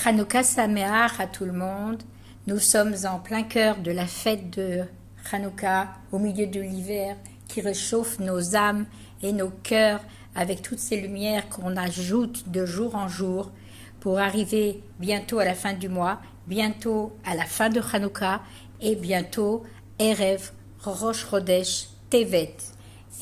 Hanouka Sameach à tout le monde. Nous sommes en plein cœur de la fête de Hanouka, au milieu de l'hiver, qui réchauffe nos âmes et nos cœurs avec toutes ces lumières qu'on ajoute de jour en jour pour arriver bientôt à la fin du mois, bientôt à la fin de Hanouka et bientôt Erev Rosh Chodesh Tevet.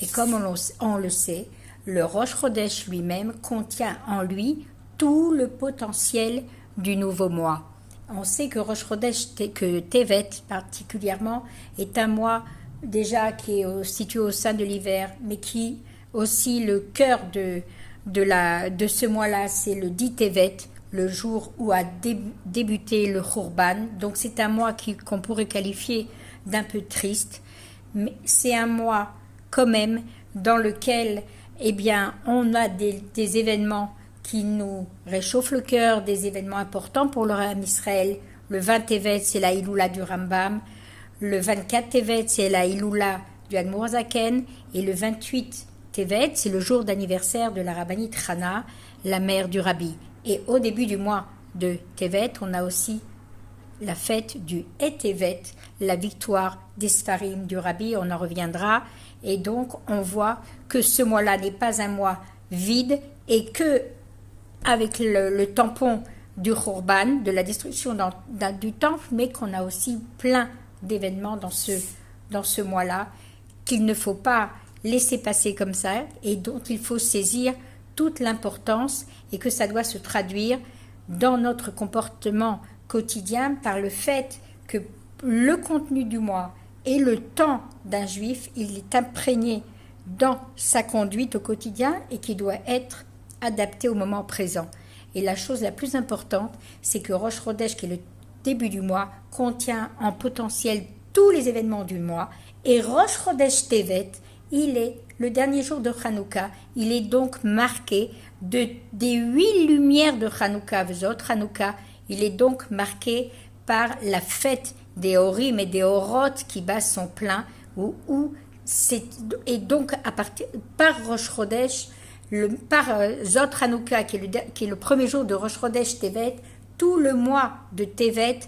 Et comme on le sait, le Rosh Chodesh lui-même contient en lui tout le potentiel du nouveau mois. On sait que Rosh Chodesh, que Tevet particulièrement, est un mois déjà qui est situé au sein de l'hiver, mais qui aussi le cœur de ce mois-là, c'est le 10 Tevet, le jour où a débuté le Khurban. Donc c'est un mois qu'on pourrait qualifier d'un peu triste, mais c'est un mois quand même dans lequel on a des événements qui nous réchauffent le cœur, des événements importants pour le Ham Israël. Le 20 Tevet, c'est la Iloula du Rambam. Le 24 Tevet, c'est la Iloula du Admour Zaken. Et le 28 Tevet, c'est le jour d'anniversaire de la rabbinite Chana, la mère du Rabbi. Et au début du mois de Tevet, on a aussi la fête du Tevet, la victoire des Sfarim du Rabbi, on en reviendra. Et donc, on voit que ce mois-là n'est pas un mois vide et que, avec le tampon du Khurban, de la destruction du temple, mais qu'on a aussi plein d'événements dans ce mois-là, qu'il ne faut pas laisser passer comme ça et dont il faut saisir toute l'importance et que ça doit se traduire dans notre comportement quotidien par le fait que le contenu du mois et le temps d'un juif, il est imprégné dans sa conduite au quotidien et qui doit être adapté au moment présent. Et la chose la plus importante, c'est que Rosh Chodesh, qui est le début du mois, contient en potentiel tous les événements du mois. Et Rosh Chodesh Tevet, il est le dernier jour de Hanouka. Il est donc marqué des 8 lumières de Hanouka. Hanouka, il est donc marqué par la fête des Horim et des Horot qui bat son plein. Et donc, par Rosh Chodesh, par Zot Hanouka, qui est le premier jour de Rosh Chodesh Tevet, tout le mois de Tevet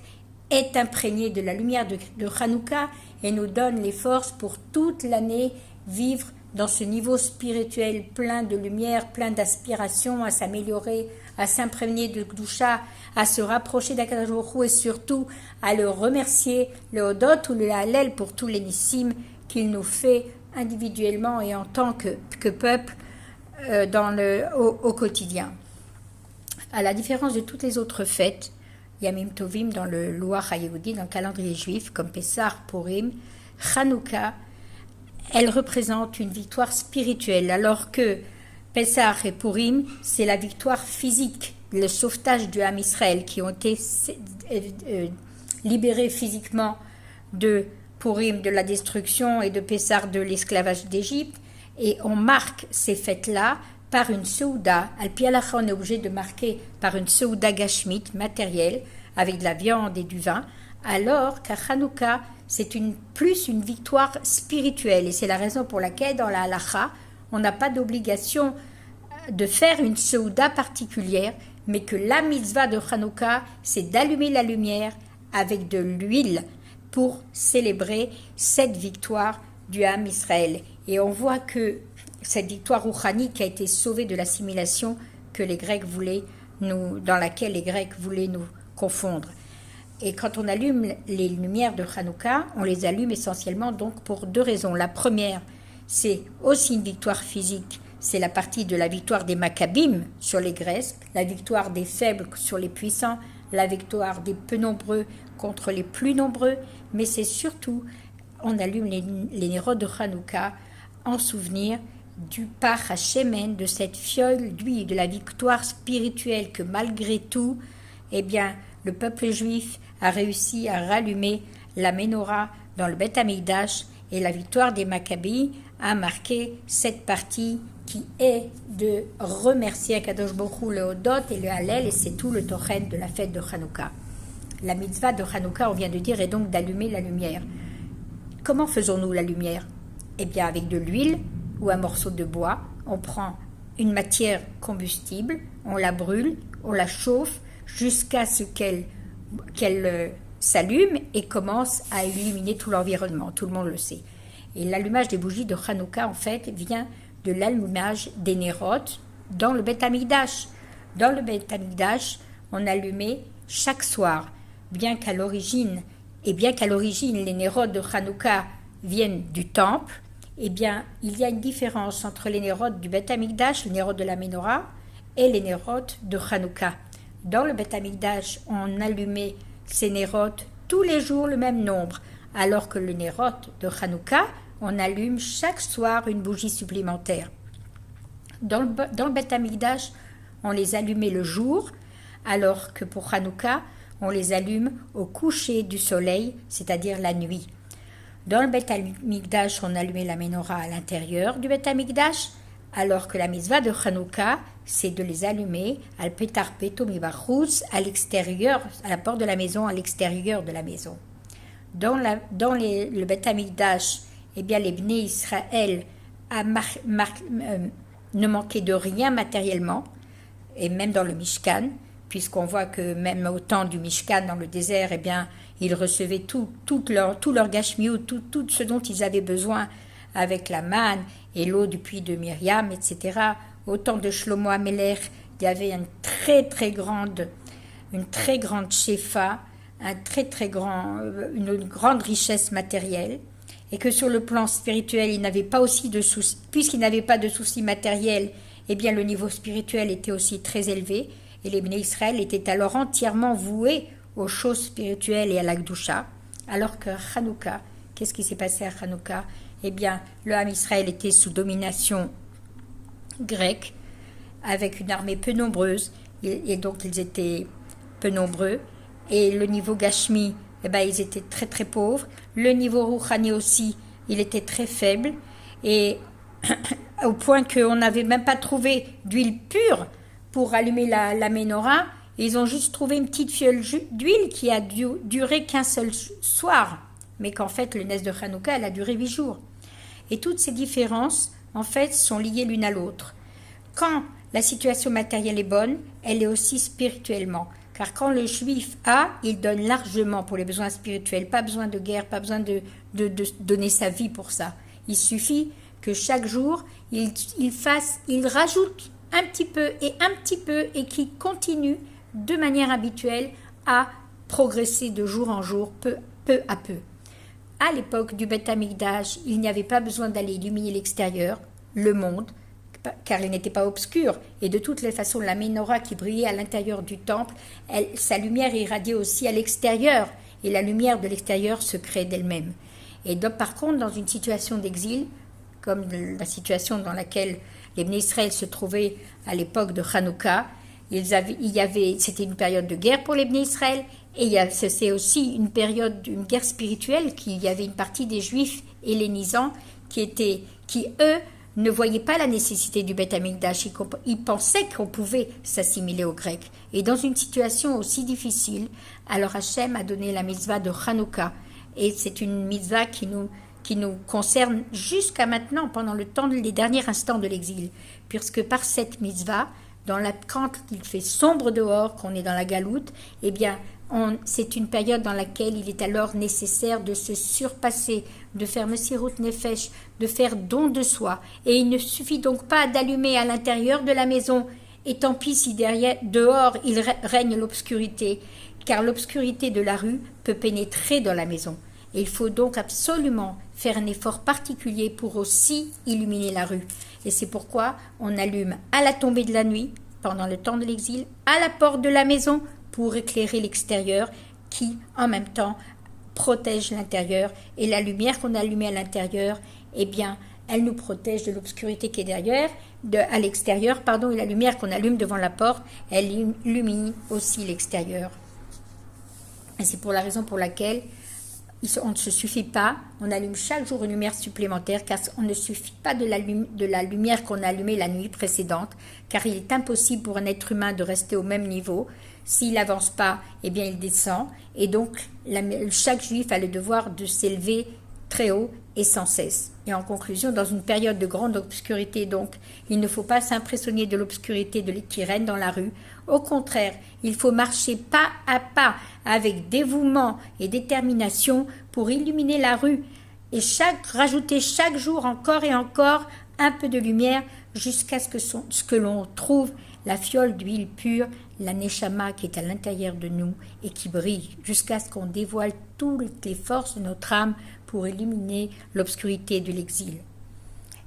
est imprégné de la lumière de Hanouka et nous donne les forces pour toute l'année vivre dans ce niveau spirituel plein de lumière, plein d'aspiration à s'améliorer, à s'imprégner de Gdusha, à se rapprocher d'Akadosh Baruch Hu et surtout à le remercier, le Hodot ou le Hallel pour tous les nissim qu'il nous fait individuellement et en tant que peuple au quotidien. À la différence de toutes les autres fêtes, Yamim Tovim dans le Loach HaYehudi, dans le calendrier juif, comme Pessah, Purim, Hanouka, elle représente une victoire spirituelle, alors que Pessah et Purim, c'est la victoire physique, le sauvetage du Ham Israël, qui ont été libérés physiquement de Purim, de la destruction, et de Pessah, de l'esclavage d'Égypte. Et on marque ces fêtes-là par une Seouda. Al-Pi Halacha, on est obligé de marquer par une Seouda Gashmit, matérielle, avec de la viande et du vin, alors qu'à Hanouka, c'est plus une victoire spirituelle. Et c'est la raison pour laquelle, dans la Halacha, on n'a pas d'obligation de faire une Seouda particulière, mais que la mitzvah de Hanouka, c'est d'allumer la lumière avec de l'huile pour célébrer cette victoire du Ham Israël. Et on voit que cette victoire rouchanique a été sauvée de l'assimilation que les Grecs dans laquelle les Grecs voulaient nous confondre. Et quand on allume les lumières de Hanouka, on les allume essentiellement donc pour 2 raisons. La première, c'est aussi une victoire physique. C'est la partie de la victoire des Maccabim sur les Grecs, la victoire des faibles sur les puissants, la victoire des peu nombreux contre les plus nombreux. Mais c'est surtout, on allume les nérodes de Hanouka en souvenir du par Hashemen, de cette fiole d'huile, de la victoire spirituelle que malgré tout, le peuple juif a réussi à rallumer la Ménorah dans le Beth Amikdash et la victoire des Maccabis a marqué cette partie qui est de remercier Akadosh Baruch Hu, le Hodot et le Hallel, et c'est tout le Tochen de la fête de Hanouka. La mitzvah de Hanouka, on vient de dire, est donc d'allumer la lumière. Comment faisons-nous la lumière ? Avec de l'huile ou un morceau de bois, on prend une matière combustible, on la brûle, on la chauffe jusqu'à ce qu'elle s'allume et commence à illuminer tout l'environnement. Tout le monde le sait. Et l'allumage des bougies de Hanouka, en fait, vient de l'allumage des nérotes dans le Beth Amikdash. Dans le Beth Amikdash, on allumait chaque soir, bien qu'à l'origine les nérotes de Hanouka viennent du temple, eh bien, il y a une différence entre les nérotes du Beth Amikdash, les nérotes de la Ménorah, et les nérotes de Hanouka. Dans le Beth Amikdash, on allumait ces nérotes tous les jours le même nombre, alors que le nérote de Hanouka, on allume chaque soir une bougie supplémentaire. Dans le Beth Amikdash, on les allumait le jour, alors que pour Hanouka, on les allume au coucher du soleil, c'est-à-dire la nuit. Dans le Beth Amikdash, on allumait la Ménorah à l'intérieur du Beth Amikdash, alors que la mitzvah de Hanouka, c'est de les allumer al petar peto mibachutz, à l'extérieur, à la porte de la maison, à l'extérieur de la maison. Dans le Beth Amikdash, eh bien, les Bnei Israël ne manquaient de rien matériellement, et même dans le Mishkan, puisqu'on voit que même au temps du Mishkan dans le désert, eh bien, ils recevaient tout leur gashmiut, tout ce dont ils avaient besoin avec la manne et l'eau du puits de Myriam, etc. Au temps de Shlomo Amelech, il y avait une très grande shefa, une grande richesse matérielle, et que sur le plan spirituel, il n'avait pas aussi de soucis, puisqu'il n'avait pas de soucis matériels, eh bien le niveau spirituel était aussi très élevé, et les Bnei Israël étaient alors entièrement voués aux choses spirituelles et à la Gdusha, alors que Hanouka, qu'est-ce qui s'est passé à Hanouka? Eh bien, le Ham Israël était sous domination grecque, avec une armée peu nombreuse, et donc ils étaient peu nombreux, et le niveau Gashmi, eh bien, ils étaient très pauvres, le niveau Rouhani aussi, il était très faible, et au point qu'on n'avait même pas trouvé d'huile pure pour allumer la Ménorah. Ils ont juste trouvé une petite fiole d'huile qui a duré qu'un seul soir, mais qu'en fait le Nes de Hanouka, elle a duré 8 jours. Et toutes ces différences, en fait, sont liées l'une à l'autre. Quand la situation matérielle est bonne, elle est aussi spirituellement. Car quand le juif a, il donne largement pour les besoins spirituels. Pas besoin de guerre, pas besoin de donner sa vie pour ça. Il suffit que chaque jour, il rajoute un petit peu, et qu'il continue de manière habituelle à progresser de jour en jour, peu à peu. À l'époque du Beth Amikdash, il n'y avait pas besoin d'aller illuminer l'extérieur, le monde, car il n'était pas obscur. Et de toutes les façons, la Ménorah qui brillait à l'intérieur du temple, sa lumière irradiait aussi à l'extérieur. Et la lumière de l'extérieur se créait d'elle-même. Et donc, par contre, dans une situation d'exil, comme la situation dans laquelle les Bnei Israël se trouvaient à l'époque de Hanouka, c'était une période de guerre pour les Bnei Israël, et c'est aussi une période d'une guerre spirituelle, qu'il y avait une partie des Juifs hellénisants qui eux, ne voyaient pas la nécessité du Beth Amikdash. Ils pensaient qu'on pouvait s'assimiler aux Grecs. Et dans une situation aussi difficile, alors Hachem a donné la mitzvah de Hanouka. Et c'est une mitzvah qui nous concerne jusqu'à maintenant, pendant les derniers instants de l'exil. Puisque par cette mitzvah, quand il fait sombre dehors, qu'on est dans la galoute, eh bien, c'est une période dans laquelle il est alors nécessaire de se surpasser, de faire Messirut Nefesh, de faire don de soi. Et il ne suffit donc pas d'allumer à l'intérieur de la maison, et tant pis si dehors il règne l'obscurité, car l'obscurité de la rue peut pénétrer dans la maison. Et il faut donc absolument faire un effort particulier pour aussi illuminer la rue. Et c'est pourquoi on allume à la tombée de la nuit, pendant le temps de l'exil, à la porte de la maison, pour éclairer l'extérieur qui, en même temps, protège l'intérieur. Et la lumière qu'on a allumée à l'intérieur, eh bien, elle nous protège de l'obscurité qui est à l'extérieur, et la lumière qu'on allume devant la porte, elle illumine aussi l'extérieur. Et c'est pour la raison pour laquelle on ne se suffit pas, on allume chaque jour une lumière supplémentaire, car on ne suffit pas de la lumière qu'on a allumée la nuit précédente, car il est impossible pour un être humain de rester au même niveau. S'il n'avance pas, eh bien il descend, et donc chaque juif a le devoir de s'élever Très-Haut et sans cesse. Et en conclusion, dans une période de grande obscurité donc, il ne faut pas s'impressionner de l'obscurité qui règne dans la rue. Au contraire, il faut marcher pas à pas avec dévouement et détermination pour illuminer la rue et rajouter chaque jour encore et encore un peu de lumière jusqu'à ce que l'on trouve la fiole d'huile pure, la neshama qui est à l'intérieur de nous et qui brille jusqu'à ce qu'on dévoile toutes les forces de notre âme pour éliminer l'obscurité de l'exil.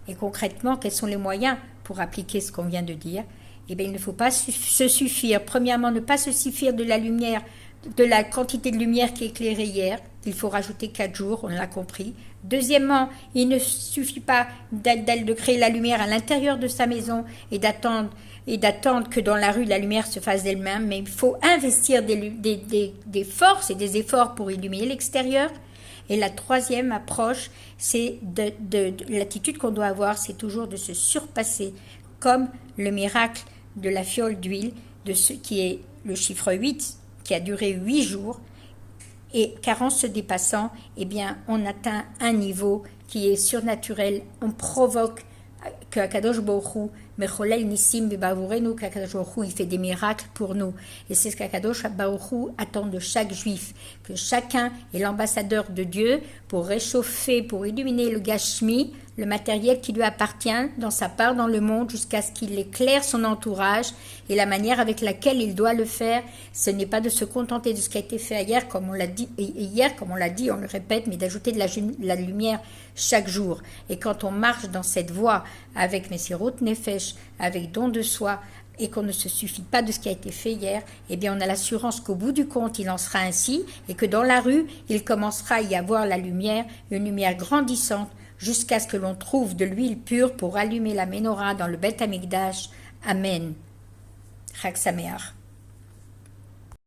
Et concrètement, quels sont les moyens pour appliquer ce qu'on vient de dire? Eh bien, il ne faut pas se suffire. Premièrement, ne pas se suffire de la lumière, de la quantité de lumière qui est éclairée hier. Il faut rajouter 4 jours, on l'a compris. Deuxièmement, il ne suffit pas de créer la lumière à l'intérieur de sa maison et d'attendre que dans la rue la lumière se fasse d'elle-même, mais il faut investir des forces et des efforts pour illuminer l'extérieur. Et la troisième approche, c'est l'attitude qu'on doit avoir, c'est toujours de se surpasser, comme le miracle de la fiole d'huile, de ce qui est le chiffre 8, qui a duré 8 jours, et car en se dépassant, eh bien, on atteint un niveau qui est surnaturel, on provoque que Akadosh Baruch Hu, Mecholel Nissim Bebavurenu, qu'Akadosh Baruch Hu, il fait des miracles pour nous. Et c'est ce qu'Akadosh Baruch Hu attend de chaque juif, que chacun est l'ambassadeur de Dieu pour réchauffer, pour illuminer le Gashmi, le matériel qui lui appartient dans sa part dans le monde jusqu'à ce qu'il éclaire son entourage et la manière avec laquelle il doit le faire. Ce n'est pas de se contenter de ce qui a été fait hier, comme on l'a dit, on le répète, mais d'ajouter de la lumière chaque jour. Et quand on marche dans cette voie avec Messirut Nefesh, avec don de soi, et qu'on ne se suffit pas de ce qui a été fait hier, eh bien on a l'assurance qu'au bout du compte, il en sera ainsi, et que dans la rue, il commencera à y avoir la lumière, une lumière grandissante, jusqu'à ce que l'on trouve de l'huile pure pour allumer la menorah dans le Beth Amikdash. Amen. Chag Sameach.